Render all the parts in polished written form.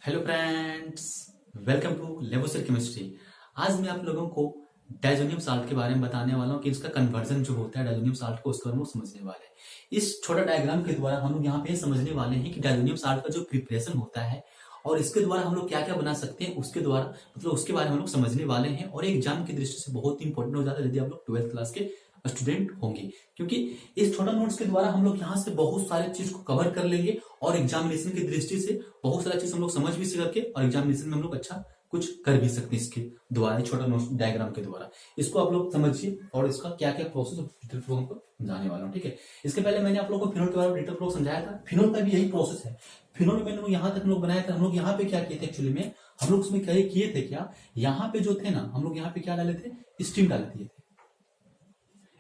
Hello friends, welcome to लेवोसर chemistry. आज मैं आप लोगों को डायजोनियम साल्ट के बारे में बताने वाला हूँ कि इसका कन्वर्जन जो होता है डायजोनियम साल्ट को, उसके बारे में समझने वाले हैं। इस छोटा डायग्राम के द्वारा हम लोग यहाँ पे समझने वाले हैं कि डायजोनियम साल्ट का जो प्रिपरेशन होता है और इसके द्वारा हम लोग क्या क्या बना सकते हैं, उसके द्वारा उसके बारे में हम लोग समझने वाले हैं। और एग्जाम की दृष्टि से बहुत ही इंपॉर्टेंट हो जाता है यदि आप लोग 12th क्लास के स्टूडेंट होंगे, क्योंकि इस छोटा नोट्स के द्वारा हम लोग यहाँ से बहुत सारे चीज को कवर कर लेंगे और एग्जामिनेशन की दृष्टि से बहुत सारा चीज हम लोग समझ भी सके और एग्जामिनेशन में हम लोग अच्छा कुछ कर भी सकते हैं इसके द्वारा, छोटा नोट्स डायग्राम के द्वारा। इसको आप लोग समझिए और इसका क्या क्या प्रोसेस हमको समझाने वाला हूँ। ठीक है, इसके पहले मैंने आप लोगों को फिनोल के बारे में डिटेल फ्लो समझाया था। फिनोल का भी यही प्रोसेस है। फिनोल में मैंने यहाँ तक हम लोग बनाया था। हम लोग यहाँ पे क्या किए थे एक्चुअली में, हम लोग उसमें क्या किए थे, क्या यहाँ पे जो थे ना, हम लोग यहाँ पे क्या डाले थे, स्टीम डाले थे।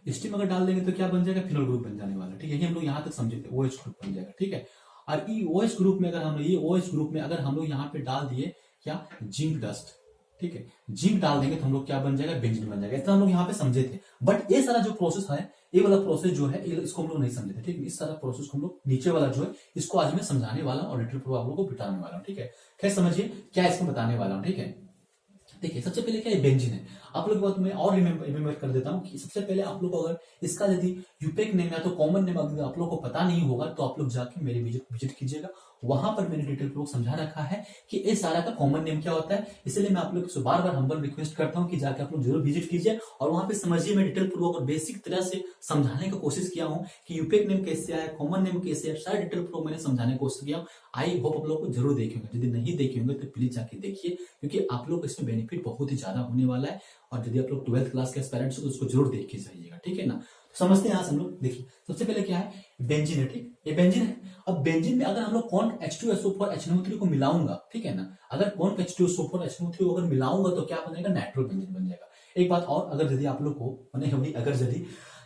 स्टीम अगर डाल देंगे तो क्या बन जाएगा, फिनोल ग्रुप बन जाने वाला। ठीक है, ये हम लोग यहाँ तक समझे थे, OH ग्रुप बन जाएगा। ठीक है, और ये OH ग्रुप में अगर हम लोग यहाँ पे डाल दिए क्या, जिंक डस्ट। ठीक है, जिंक डाल देंगे तो हम लोग क्या बन जाएगा, बेंजीन बन जाएगा। इतना हम लोग यहाँ पे समझे थे। बट ये सारा जो प्रोसेस है, ये वाला प्रोसेस जो है, इसको हम लोग नहीं समझे थे। ठीक है, इस सारा प्रोसेस को हम लोग नीचे वाला जो है, इसको आज मैं समझाने वाला हूँ और डिटेल प्रूफ आप लोग को बताने वाला हूँ। ठीक है, खैर समझिए क्या इसको बताने वाला हूँ। ठीक है, देखिए सबसे पहले क्या है, बेंजीन है। आप लोग बात मैं और रिमेम्बर कर देता हूँ कि सबसे पहले आप लोग को अगर इसका यदि यूपेक नेम या तो कॉमन नेम अगर आप लोग को पता नहीं होगा तो आप लोग जाके मेरे विजिट कीजिएगा। वहां पर मैंने डिटेल प्रूफ समझा रखा है कि इस सारा का कॉमन नेम क्या होता है। इसलिए मैं आप लोग से बार बार हम्बल रिक्वेस्ट करता हूँ कि जाके आप लोग जरूर विजिट कीजिए और वहां पे समझिए। मैं डिटेल प्रूफ और बेसिक तरह से समझाने की कोशिश किया हूँ कि यूपेक नेम कैसे आया, कॉमन नेम कैसे आया, सारा डिटेल प्रूफ मैंने समझाने की कोशिश किया हूँ। आई होप आप लोग को जरूर देखेंगे। यदि नहीं देखे होंगे तो प्लीज जाके देखिए, क्योंकि आप लोग को इसमें बेनिफिट बहुत ही ज्यादा होने वाला है। और यदि आप लोग 12th क्लास के एस्पायरेंट्स हो तो उसको जरूर देख के जाइएगा। ठीक है ना, तो समझते हैं। यहाँ से हम लोग देखिए सबसे पहले क्या है, बेंजीन है। ठीक, ये बेंजीन है। अब बेंजीन में अगर हम लोग कौन H2SO4 HNO3 को मिलाऊंगा, ठीक है ना, अगर कौन H2SO4 HNO3 को अगर मिलाऊंगा तो क्या बनेगा, नाइट्रोबेंजीन बन जाएगा। एक बात और, अगर यदि आप लोग को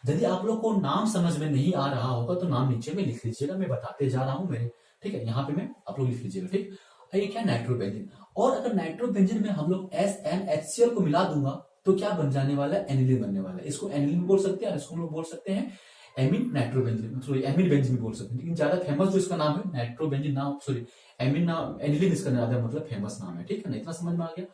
यदि आप लोग को नाम समझ में नहीं आ रहा होगा तो नाम नीचे में लिख लीजिएगा, मैं बताते जा रहा हूं मेरे। ठीक है, यहाँ पे मैं आप लोग लिख लीजिएगा। ठीक, ये क्या, नाइट्रोबेंजीन। और अगर नाइट्रोबेंजीन में हम लोग SNHCl को मिला दूंगा तो क्या बन जाने वाला है, एनिलीन बनने वाला है। इसको एनिलीन बोल सकते हैं, इसको हम लोग बोल सकते हैं amine nitrobenzene, sorry amine benzene भी बोल सकते हैं। लेकिन ज्यादा फेमस जो इसका नाम है नाइट्रोबेंजीन नाम, सॉरी एमिन नाम, एनिलीन इसका ज्यादा मतलब फेमस नाम है। ठीक है ना, इतना समझ में आ गया।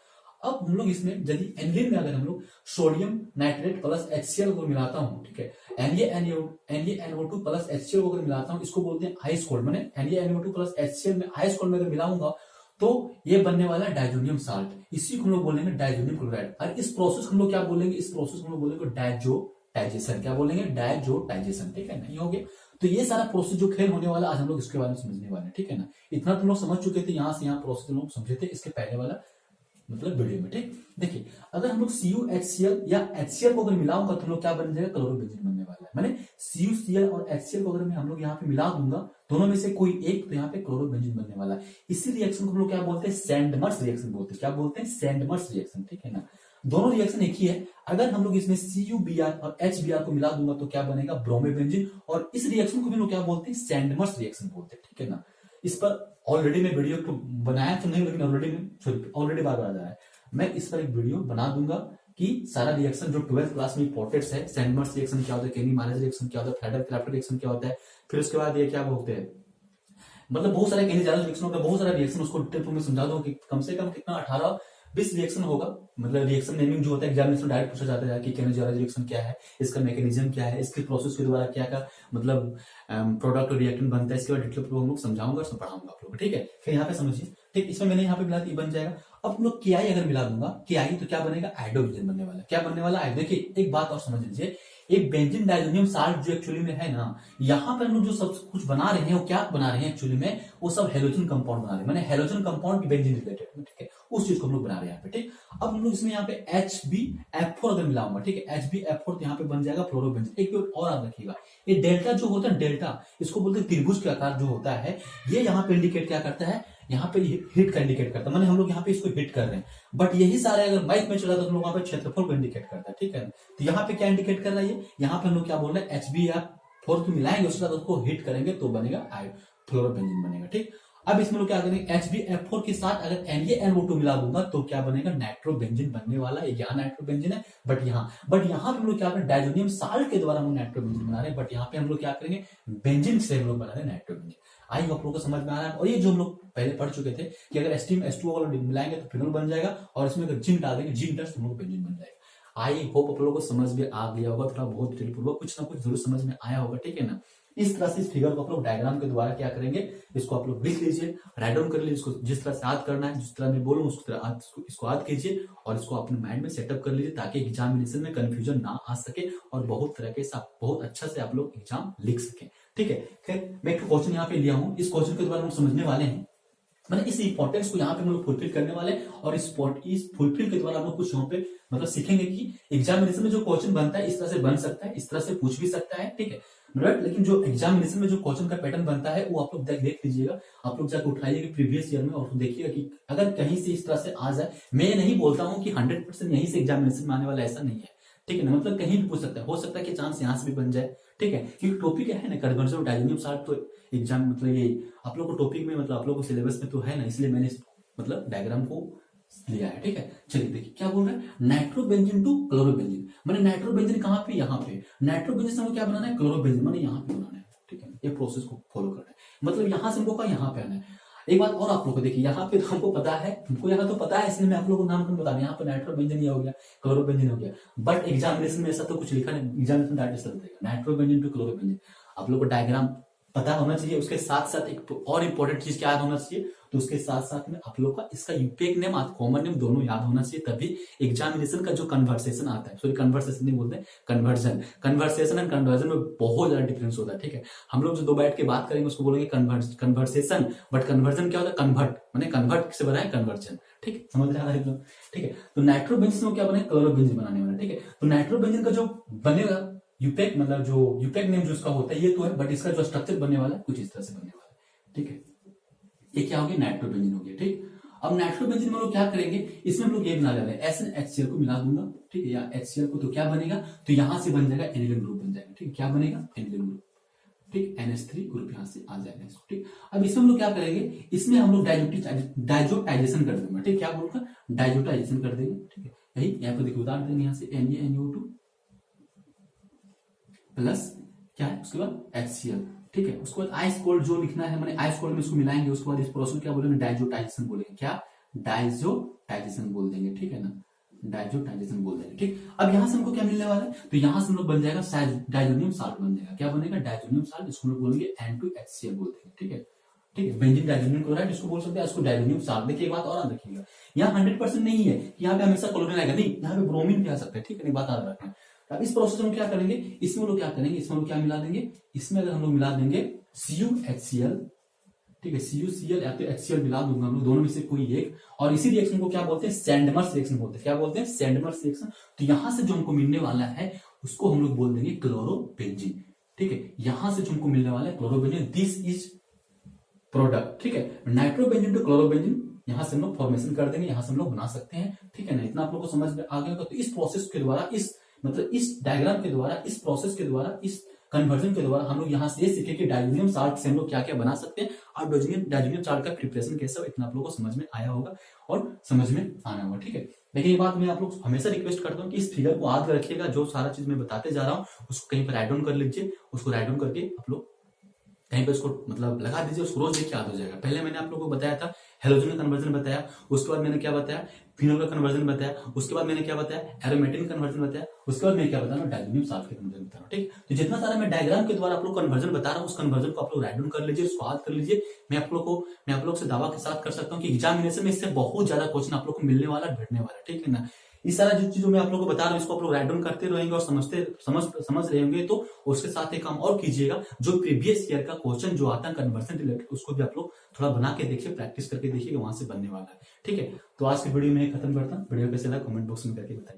अब हम लोग इसमें यदि एनिलीन में अगर हम लोग सोडियम नाइट्रेट प्लस HCl को मिलाता हूँ, ठीक है, NaNO2 प्लस HCl को अगर मिलाता हूँ, इसको बोलते हैं आइस कोल्ड। मैंने NaNO2 प्लस HCl में आइस कोल्ड में अगर मिलाऊंगा तो ये बनने वाला है डायजोनियम साल्ट। इसी को हम लोग बोलेंगे डायजोनियम क्लोराइड। और इस प्रोसेस को हम लोग क्या बोलेंगे, इस प्रोसेस को हम लोग बोलेंगे डायजोटाइजेशन। क्या बोलेंगे, डायजोटाइजेशन। ठीक है, नहीं हो गया तो ये सारा प्रोसेस जो खेल होने वाला आज हम लोग इसके बारे में समझने वाले हैं। ठीक है ना, इतना तुम लोग समझ चुके थे, यहाँ से यहाँ प्रोसेस तुम लोग समझे थे इसके पहले वाला मतलब वीडियो में। ठीक, देखिए अगर हम लोग CuHCl या HCl को अगर मिलाऊंगा तो हम लोग क्या बन जाएगा, क्लोरोबेंजीन बनने वाला है। मैंने CuCl और HCl को अगर मैं हम लोग यहाँ पे मिला दूंगा दोनों में से कोई एक, तो यहाँ पे क्लोरोबेंजीन बनने वाला है। इसी रिएक्शन को हम लोग क्या बोलते हैं, सैंडमर्स रिएक्शन बोलते हैं। क्या बोलते हैं, सैंडमर्स रिएक्शन। ठीक है ना, दोनों रिएक्शन एक ही है। अगर हम लोग इसमें CuBr और HBr को मिला दूंगा तो क्या बनेगा, ब्रोमोबेंजीन। और इस रिएक्शन को भी लोग क्या बोलते हैं, सैंडमर्स रिएक्शन बोलते हैं। ठीक है ना, इस पर ऑलरेडी मैं वीडियो तो बनाया तो नहीं, लेकिन ऑलरेडी बार बार आ रहा है। मैं इस पर एक वीडियो बना दूंगा कि सारा रिएक्शन जो 12th क्लास में इंपॉर्टेंट है, सैंडमर्स रिएक्शन क्या होता है, केनी-मारेज रिएक्शन क्या होता है, फ्राइडल-क्राफ्ट रिएक्शन क्या होता है, फिर उसके बाद ये क्या बोलते हैं, मतलब बहुत सारे केनी-मारेज रिएक्शन होता है, बहुत सारा रिएक्शन। उसको डिटेल में समझा दूंगा कि कम से कम कितना 18-20 रिएक्शन होगा। मतलब रिएक्शन नेमिंग जो होता है एग्जामिनेशन डायरेक्ट पूछा जाता है कि केनी-मारेज रिएक्शन क्या है, इसका मैकेनिज्म क्या है, इसके प्रोसेस के द्वारा क्या क्या मतलब प्रोडक्ट और रिएक्टेंट बनता है। इसके बाद डिटेल हम लोग समझाऊंगा और पढ़ाऊंगा आप लोग। ठीक है, फिर यहाँ पे समझिए। ठीक, इसमें मैंने यहाँ पे मिला बन जाएगा। अब हम लोग Ki अगर मिला दूंगा, Ki तो क्या बनेगा, आयोडोबेंजीन बनने वाला है। क्या बनने वाला है, देखिए एक बात और समझ लीजिए, एक बेंजीन डायजोनियम साल्ट जो एक्चुअली में है ना, यहाँ पर हम लोग जो सब कुछ बना रहे हैं वो क्या बना रहे हैं एक्चुअली में, वो सब हेलोजन कंपाउंड बना रहे हैं। मैंने हेलोजन कंपाउंड बेंजीन रिलेटेड, ठीक है, उस चीज को हम लोग बना रहे हैं यहाँ पे। ठीक, अब हम लोग इसमें यहाँ पे HbF4 अगर मिलाऊंगा, ठीक है, HbF4 तो यहाँ पे बन जाएगा फ्लोरोबेंजीन। एक और याद रखिएगा, ये डेल्टा जो होता है, डेल्टा इसको बोलते हैं त्रिभुज के आकार जो होता है, ये यहाँ पे इंडिकेट क्या करता है, यहाँ पे हिट का इंडिकेट करता है। माने हम लोग यहाँ पे इसको हिट कर रहे हैं, बट यही सारे अगर माइक में चला तो हम लोग वहां पे क्षेत्रफल को इंडिकेट करता है। ठीक है, तो यहाँ पे क्या इंडिकेट कर रहा है, यहाँ पे हम लोग क्या बोल रहे हैं, HbF4 तो मिलाएंगे, उसके बाद उसको हिट करेंगे तो बनेगा फ्लोरोबेंजीन बनेगा। ठीक, अब इसमें लोग क्या करेंगे, HbF4 के साथ अगर NaNO2 मिला दूंगा तो क्या बनेगा, नाइट्रोबेंजीन बनने वाला है। यहाँ नाइट्रोबेंजीन है, बट यहाँ पे हम लोग क्या करें, डायजोनियम साल्ट के द्वारा हम नाइट्रोबेंजीन बना रहे हैं, बट यहाँ पे हम लोग क्या करेंगे, बेंजीन से हम लोग बना रहे हैं नाइट्रोबेंजीन। आई आप लोगों को समझ में आ रहा है। और ये जो हम लोग पहले पढ़ चुके थे कि अगर एस्टीम H2O वाला मिलाएंगे तो फिनोल बन जाएगा, और इसमें अगर जिंक डाल देंगे जिंक डस्ट हम लोग बेंजीन बन जाएगा। आई होप आप लोगों को समझ में आ गया होगा, थोड़ा बहुत डिटेल पूर्वक कुछ ना कुछ जरूर समझ में आया होगा, ठीक है ना। इस तरह से इस फिगर को आप लोग डायग्राम के द्वारा क्या करेंगे, इसको आप लोग लिख लीजिए, राइट डाउन कर लीजिए, इसको जिस तरह से याद करना है, जिस तरह मैं बोलूँ उस तरह इसको याद कीजिए और इसको अपने माइंड में सेटअप कर लीजिए, ताकि एग्जामिनेशन में कंफ्यूजन ना आ सके और बहुत तरह के बहुत अच्छा से आप लोग एग्जाम लिख सकें, ठीक है। फिर मैं एक क्वेश्चन यहाँ पे लिया हूँ, इस क्वेश्चन के द्वारा हम समझने वाले हैं, मतलब इस इंपॉर्टेंस को यहाँ पे हम लोग फुलफिल करने वाले हैं, और इस फुलफिल के द्वारा हम लोग कुछ यहाँ पे मतलब सीखेंगे कि एग्जामिनेशन में जो क्वेश्चन बनता है इस तरह से बन सकता है, इस तरह से पूछ भी सकता है, ठीक है राइट। लेकिन जो एग्जामिनेशन में जो क्वेश्चन का पैटर्न बनता है वो आप लोग देख लीजिएगा, आप लोग जाकर उठाइएगा प्रीवियस ईयर में और देखिएगा कि अगर कहीं से इस तरह से आ जाए, मैं नहीं बोलता हूँ कि 100% यहीं से एग्जामिनेशन में आने वाला, ऐसा नहीं है, ठीक है ना, मतलब कहीं भी पूछ सकता है, हो सकता है कि चांस यहाँ से भी बन जाए, ठीक है, क्योंकि टॉपिक है ना कन्वर्जन ऑफ डायजोनियम साल्ट, तो एग्जाम मतलब ये आप लोग को टॉपिक में मतलब आप लोग को सिलेबस में तो है ना, इसलिए मैंने मतलब डायग्राम को लिया है, ठीक है। चलिए देखिए क्या बोल रहा है, नाइट्रोबेंजीन टू क्लोरोबेंजीन, मैंने नाइट्रोबेंजीन कहाँ पे, यहाँ पे, नाइट्रोबेंजीन से हमको क्या बनाना है, क्लोरोबेंजीन मैंने यहाँ पे बनाना है, ठीक है, ये प्रोसेस को फॉलो करना है, मतलब यहाँ से हमको यहाँ पे आना है। एक बात और आप लोग को देखिए, यहाँ पे तो हमको पता है, हमको यहाँ तो पता है, इसलिए मैं आप लोगों को नाम बता रहा हूँ, यहाँ पे नाइट्रोबेंजीन हो गया, क्लोरोबेंजीन हो गया, बट एग्जामिनेशन में ऐसा तो कुछ लिखा नहीं, एग्जामिनेशन डायरेक्ट चल देगा नाइट्रोबेंजीन टू क्लोरोबेंजीन, आप लोग को डायग्राम पता होना चाहिए, उसके साथ साथ एक और इंपॉर्टेंट चीज क्या याद होना चाहिए, तो उसके साथ साथ में आप लोग का इसका यूपीएक नेम कॉमन नेम दोनों याद होना चाहिए, तभी एग्जामिनेशन का जो कन्वर्सेशन आता है, सॉरी कन्वर्सेशन नहीं बोलते, कन्वर्जन, कन्वर्सेशन एंड कन्वर्जन में बहुत ज्यादा डिफरेंस होता है, ठीक है। हम लोग जो दो बैठ के बात करेंगे उसको बोलेंगे कन्वर्सेशन, बट कन्वर्जन क्या होता है, कन्वर्ट, मैंने कन्वर्ट से बनाया कन्वर्जन, ठीक है, समझ रहे हैं, ठीक है। तो नाइट्रोबेंजीन को क्या बने, क्लोरोबेंजीन बनाने वाला, ठीक है। तो नाइट्रोबेंजीन का जो बनेगा यूपेक, मतलब जो यूपेक नेम जो उसका होता है ये तो है, बट इसका जो स्ट्रक्चर बनने वाला है कुछ इस तरह से बनने वाला है, ठीक है। ये क्या हो गया, नाइट्रोबेंजीन हो गया, ठीक। अब नाइट्रोबेंजीन में लोग क्या करेंगे, इसमें हम लोग ये बना लेते हैं, SnHCl को मिला दूंगा, ठीक है, या HCl को, तो क्या बनेगा, तो यहां से बन जाएगा एनिलीन ग्रुप बन जाएगा, ठीक, क्या बनेगा, एनिलीन ग्रुप, ठीक, NH3 ग्रुप यहां से आ जाएगा, ठीक। अब इसमें हम लोग क्या करेंगे, इसमें हम लोग डाइजोटाइजेशन कर देंगे, ठीक, क्या बोलूंगा, डाइजोटाइजेशन कर देंगे, ठीक है। यही यहाँ पे देखिए उदाहरण देंगे, यहाँ से NaNO2 प्लस क्या है, उसके बाद HCl, ठीक है। उसके बाद आइस कोल्ड जो लिखना है, मैंने आइस कोल्ड में इसको मिलाएंगे, उसके बाद इस प्रोसेस क्या बोलेंगे, डाइजोटाइजेशन बोलेंगे, क्या, डाइजोटाइजेशन बोल देंगे, ठीक है ना, डाइजोटाइजेशन बोल देंगे, ठीक। अब यहां से हमको क्या मिलने वाला है, तो यहां से हम लोग बन जाएगा डाइजोनियम साल्ट बन जाएगा, क्या बनेगा, डाइजोनियम साल्ट, इसको लोग बोलेंगे N2HCl बोल देंगे, ठीक है, ठीक है। बेंजीन डाइजोनियम क्लोराइड इसको बोल सकते हैं, इसको डाइजोनियम साल्ट। देखिए एक बात और याद रखिएगा, यहाँ 100% नहीं है कि यहाँ पे हमेशा क्लोरीन आएगा, नहीं, यहाँ पे ब्रोमीन भी आ सकता है, ठीक है, बात याद रखना। अब इस प्रोसेस में क्या करेंगे, इसमें लोग क्या करेंगे, इसमें लोग क्या मिला देंगे, इसमें अगर हम लोग मिला देंगे CuHCl, ठीक है, CuCl या तो HCl मिला दूंगा हम लोग, दोनों में से कोई एक, और इसी रिएक्शन को क्या बोलते हैं, सैंडमर्स रिएक्शन बोलते हैं, क्या बोलते हैं, सैंडमर्स रिएक्शन। तो यहां से जो हमको मिलने वाला है उसको हम लोग बोल देंगे क्लोरोबेंजीन, ठीक है, यहां से जो हमको मिलने वाला है क्लोरोबेंजीन, दिस इज प्रोडक्ट, ठीक है। नाइट्रोबेंजीन टू क्लोरोबेंजीन यहां से हम लोग फॉर्मेशन कर देंगे, यहां से हम लोग बना सकते हैं, ठीक है ना, इतना आप लोग को समझ में आ गया होगा। तो इस प्रोसेस के द्वारा, इस मतलब इस डायग्राम के द्वारा, इस प्रोसेस के द्वारा, इस कन्वर्जन के द्वारा हम लोग यहाँ से ये सीखे कि डाइजोनियम साल्ट से हम लोग क्या क्या बना सकते हैं, और डाइजोनियम साल्ट का प्रिपरेशन कैसा हो, इतना आप लोगों को समझ में आया होगा और समझ में आना होगा, ठीक है। लेकिन ये बात मैं आप लोग हमेशा रिक्वेस्ट करता हूँ कि इस फिगर को याद रखिएगा, जो सारा चीज मैं बताते जा रहा हूँ उसको कहीं पर राइट डाउन कर लीजिए, उसको राइट डाउन करके आप लोग कहीं पे उसको मतलब लगा दीजिए, उसको रोज देख के याद हो जाएगा। पहले मैंने आप लोगों को बताया था हेलोजन का कन्वर्जन बताया, उसके बाद मैंने क्या बताया, फिनोल का कन्वर्जन बताया, उसके बाद मैंने क्या बताया, एरोमेटिन कन्वर्जन बताया, उसके बाद मैं क्या बता रहा हूँ, डाइजोनियम साल्ट का कन्वर्जन बता रहा हूँ, ठीक। तो जितना सारा मैं डायग्राम के द्वारा आप लोग कन्वर्जन बता रहा हूँ, उस कन्वर्जन को आप लोग राइट डाउन कर लीजिए, उसको याद कर लीजिए। मैं आप लोग से दावा के साथ कर सकता हूँ कि एग्जामिनेशन में इससे बहुत ज्यादा क्वेश्चन आप लोग को मिलने वाला, भेटने वाला, ठीक है ना। इस सारा जो चीजों मैं आप लोगों को बता रहा हूँ इसको आप लोग राइट डाउन करते रहेंगे और समझ रहे होंगे, तो उसके साथ एक काम और कीजिएगा, जो प्रीवियस ईयर का क्वेश्चन जो आता है कन्वर्जन रिलेटेड, उसको भी आप लोग थोड़ा बना के देखिए, प्रैक्टिस करके देखिए, वहां से बनने वाला है, ठीक है। तो आज की वीडियो में खत्म करता हूँ, वीडियो कैसे लगा कमेंट बॉक्स में करके बताइए।